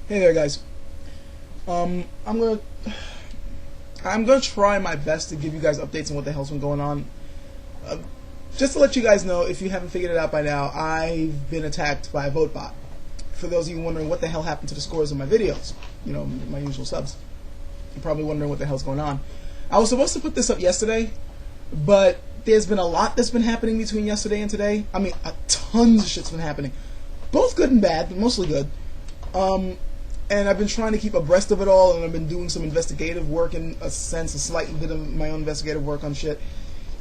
Hey there, guys. I'm gonna try my best to give you guys updates on what the hell's been going on. Just to let you guys know, if you haven't figured it out by now, I've been attacked by a votebot. For those of you wondering what the hell happened to the scores of my videos, you know, my usual subs, you're probably wondering what the hell's going on. I was supposed to put this up yesterday, but there's been a lot that's been happening between yesterday and today. I mean, tons of shit's been happening, both good and bad, but mostly good. And I've been trying to keep abreast of it all, and I've been doing some investigative work, in a sense, a slight bit of my own investigative work on shit.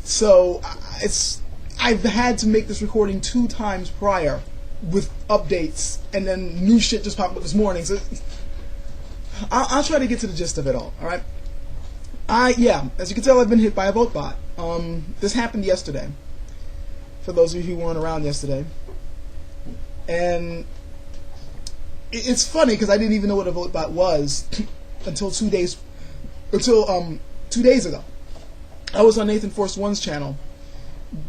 So I've had to make this recording 2 times prior with updates, and then new shit just popped up this morning. So I'll try to get to the gist of it all. All right. Yeah, as you can tell, I've been hit by a votebot. This happened yesterday. For those of you who weren't around yesterday, and it's funny because I didn't even know what a votebot was until 2 days ago. I was on Nathan Force One's channel.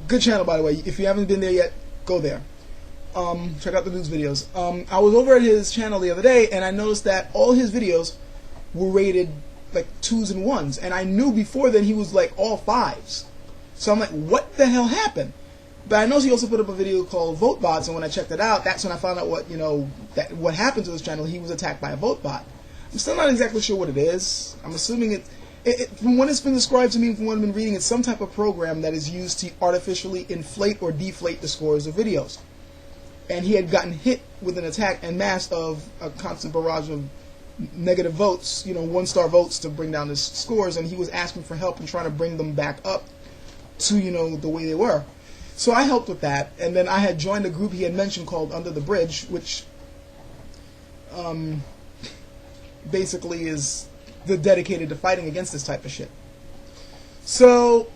Good channel, by the way. If you haven't been there yet, go there. Check out the dude's videos. I was over at his channel the other day, and I noticed that all his videos were rated like 2s and 1s, and I knew before then he was like all 5s. So I'm like, what the hell happened? But I know he also put up a video called Votebots, and when I checked it out, that's when I found out what happened to his channel. He was attacked by a votebot. I'm still not exactly sure what it is. I'm assuming from what it's been described to me, from what I've been reading, it's some type of program that is used to artificially inflate or deflate the scores of videos. And he had gotten hit with an attack en masse of a constant barrage of negative votes, 1-star votes to bring down his scores, and he was asking for help and trying to bring them back up to, the way they were. So I helped with that, and then I had joined a group he had mentioned called Under the Bridge, which basically is dedicated to fighting against this type of shit. So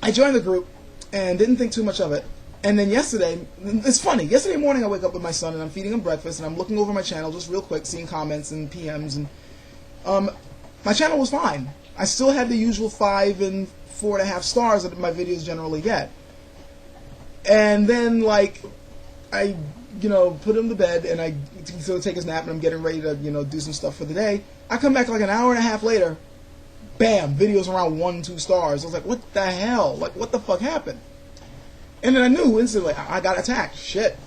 I joined the group and didn't think too much of it. And then yesterday, it's funny, yesterday morning I wake up with my son and I'm feeding him breakfast and I'm looking over my channel just real quick, seeing comments and PMs, and my channel was fine. I still had the usual 5 and 4.5 stars that my videos generally get. And then, I, put him to bed, and I take his nap, and I'm getting ready to, do some stuff for the day. I come back like an hour and a half later, bam, videos around 1, 2 stars. I was like, what the hell? Like, what the fuck happened? And then I knew instantly, I got attacked. Shit.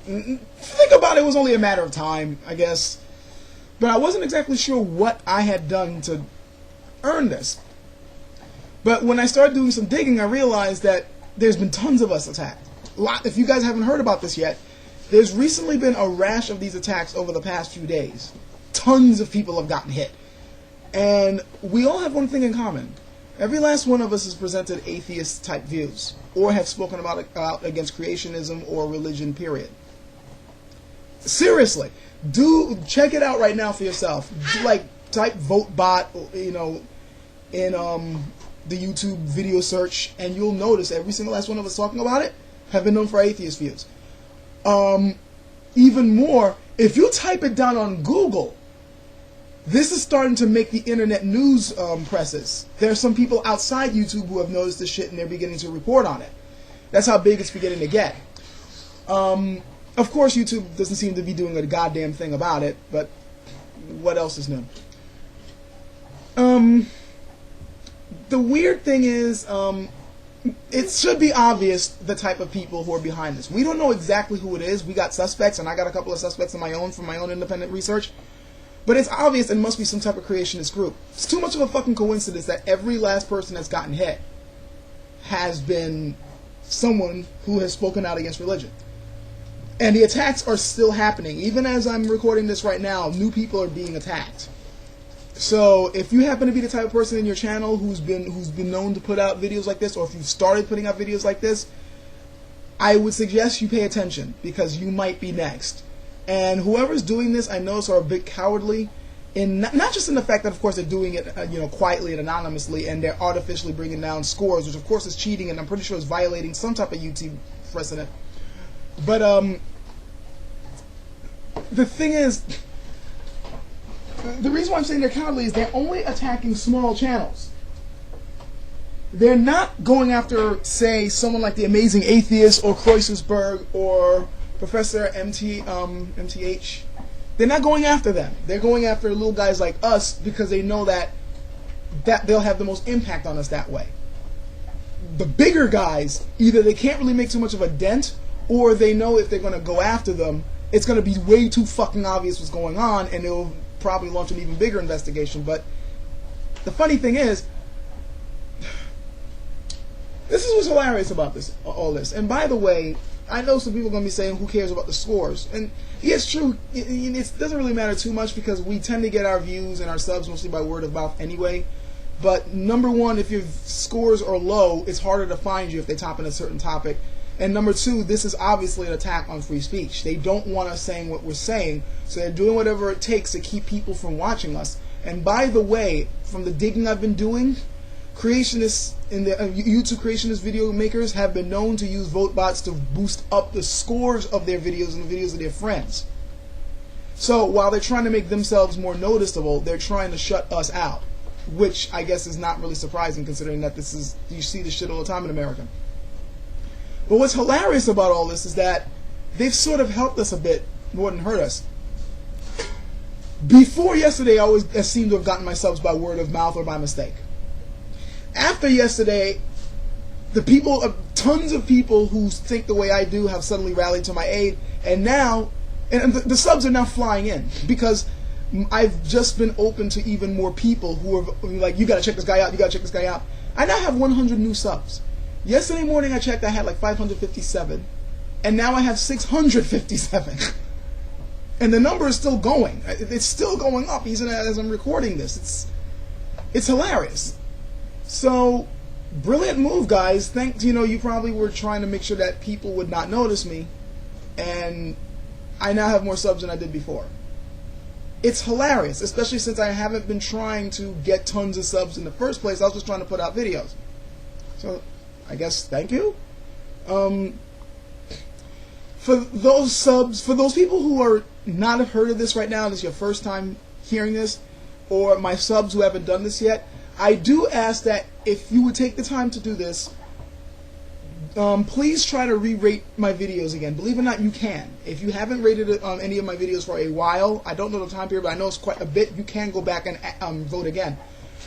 Think about it, it was only a matter of time, I guess. But I wasn't exactly sure what I had done to earn this. But when I started doing some digging, I realized that there's been tons of us attacked. If you guys haven't heard about this yet, there's recently been a rash of these attacks over the past few days. Tons of people have gotten hit. And we all have one thing in common. Every last one of us has presented atheist-type views, or have spoken out against creationism or religion, period. Seriously. Check it out right now for yourself. Type votebot, in the YouTube video search, and you'll notice every single last one of us talking about it have been known for atheist views. Even more, if you type it down on Google, this is starting to make the internet news presses. There are some people outside YouTube who have noticed this shit, and they're beginning to report on it. That's how big it's beginning to get. Of course, YouTube doesn't seem to be doing a goddamn thing about it, but what else is new? The weird thing is, it should be obvious the type of people who are behind this. We don't know exactly who it is. We got suspects, and I got a couple of suspects of my own from my own independent research. But it's obvious it must be some type of creationist group. It's too much of a fucking coincidence that every last person that's gotten hit has been someone who has spoken out against religion. And the attacks are still happening. Even as I'm recording this right now, new people are being attacked. So if you happen to be the type of person in your channel who's been known to put out videos like this, or if you've started putting out videos like this, I would suggest you pay attention, because you might be next. And whoever's doing this, I notice, are a bit cowardly, in not just in the fact that, of course, they're doing it quietly and anonymously, and they're artificially bringing down scores, which of course is cheating, and I'm pretty sure is violating some type of YouTube precedent. But the thing is, the reason why I'm saying they're cowardly is they're only attacking small channels. They're not going after, say, someone like the Amazing Atheist or Kreuzensberg or Professor MTH they're not going after them. They're going after little guys like us because they know that they'll have the most impact on us that way. The bigger guys, either they can't really make too much of a dent, or they know if they're going to go after them, it's going to be way too fucking obvious what's going on, and they'll probably launch an even bigger investigation. But the funny thing is, this is what's hilarious about all this. And by the way, I know some people are going to be saying, who cares about the scores? And yeah, it's true. It doesn't really matter too much because we tend to get our views and our subs mostly by word of mouth anyway. But number one, if your scores are low, it's harder to find you if they top in a certain topic. And number two, this is obviously an attack on free speech. They don't want us saying what we're saying, so they're doing whatever it takes to keep people from watching us. And by the way, from the digging I've been doing, creationists in the YouTube creationist video makers have been known to use votebots to boost up the scores of their videos and the videos of their friends. So while they're trying to make themselves more noticeable, they're trying to shut us out, which I guess is not really surprising considering that you see this shit all the time in America. But what's hilarious about all this is that they've sort of helped us a bit more than hurt us. Before yesterday, I seemed to have gotten my subs by word of mouth or by mistake. After yesterday, tons of people who think the way I do have suddenly rallied to my aid, and now, and the subs are now flying in because I've just been open to even more people who are like, you gotta check this guy out, you gotta check this guy out. I now have 100 new subs. Yesterday morning I checked, I had like 557, and now I have 657. And the number is still going. It's still going up even as I'm recording this. It's hilarious. So, brilliant move, guys. You probably were trying to make sure that people would not notice me, and I now have more subs than I did before. It's hilarious, especially since I haven't been trying to get tons of subs in the first place. I was just trying to put out videos. So, I guess thank you. For those subs, for those people who are not have heard of this right now, this is your first time hearing this, or my subs who haven't done this yet, I do ask that if you would take the time to do this, please try to re-rate my videos again. Believe it or not, you can. If you haven't rated any of my videos for a while, I don't know the time period, but I know it's quite a bit, you can go back and vote again.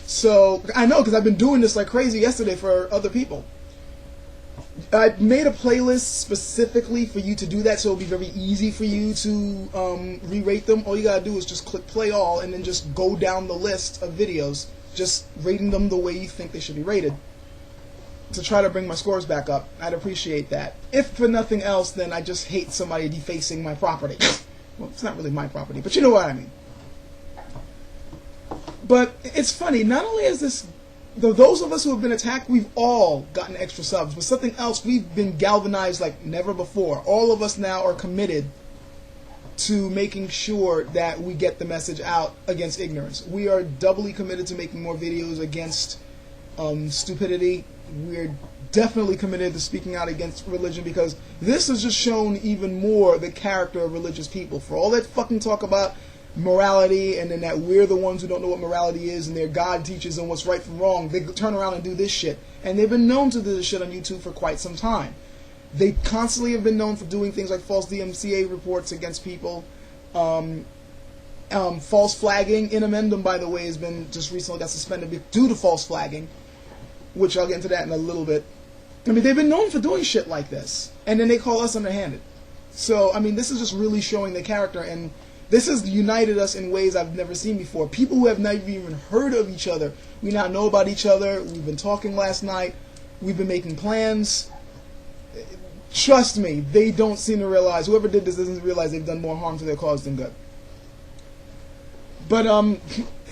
So, I know, because I've been doing this like crazy yesterday for other people. I made a playlist specifically for you to do that, so it'll be very easy for you to re-rate them. All you gotta do is just click play all, and then just go down the list of videos, just rating them the way you think they should be rated, to try to bring my scores back up. I'd appreciate that. If for nothing else, then I just hate somebody defacing my property. Well, it's not really my property, but you know what I mean. But it's funny, not only is this, those of us who have been attacked, we've all gotten extra subs, but something else, we've been galvanized like never before. All of us now are committed to making sure that we get the message out against ignorance. We are doubly committed to making more videos against stupidity. We're definitely committed to speaking out against religion, because this has just shown even more the character of religious people. For all that fucking talk about morality, and then that we're the ones who don't know what morality is, and their God teaches them what's right from wrong, they turn around and do this shit. And they've been known to do this shit on YouTube for quite some time. They constantly have been known for doing things like false DMCA reports against people. False flagging. In amendum, by the way, has been just recently got suspended due to false flagging, which I'll get into that in a little bit. I mean, they've been known for doing shit like this, and then they call us underhanded. So, I mean, this is just really showing the character, and this has united us in ways I've never seen before. People who have never even heard of each other, we now know about each other. We've been talking last night. We've been making plans. Trust me, they don't seem to realize, whoever did this doesn't realize they've done more harm to their cause than good. But, and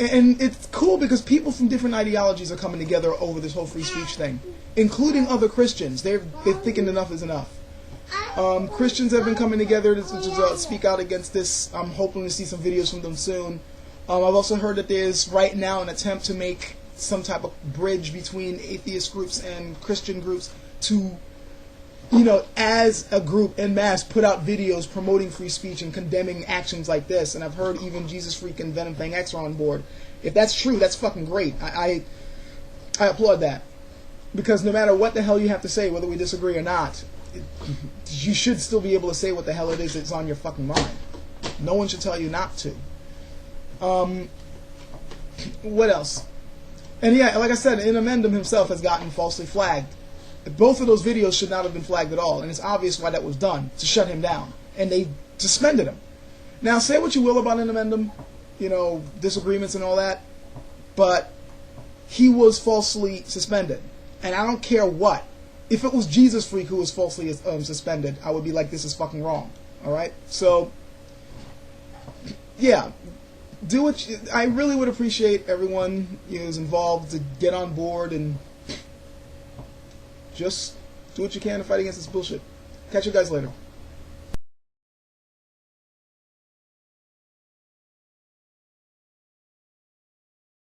it's cool because people from different ideologies are coming together over this whole free speech thing, including other Christians. They're thinking enough is enough. Christians have been coming together to speak out against this. I'm hoping to see some videos from them soon. I've also heard that there's right now an attempt to make some type of bridge between atheist groups and Christian groups to, you know, as a group en masse, put out videos promoting free speech and condemning actions like this. And I've heard even Jesus Freak and Venom Fang X are on board. If that's true, that's fucking great. I applaud that. Because no matter what the hell you have to say, whether we disagree or not, you should still be able to say what the hell it is that's on your fucking mind. No one should tell you not to. What else? And yeah, like I said, Inamendum himself has gotten falsely flagged. Both of those videos should not have been flagged at all, and it's obvious why that was done, to shut him down. And they suspended him. Now, say what you will about Inamendum, disagreements and all that, but he was falsely suspended. And I don't care what. If it was Jesus Freak who was falsely suspended, I would be like, this is fucking wrong. Alright? So, yeah. I really would appreciate everyone who's involved to get on board and just do what you can to fight against this bullshit. Catch you guys later.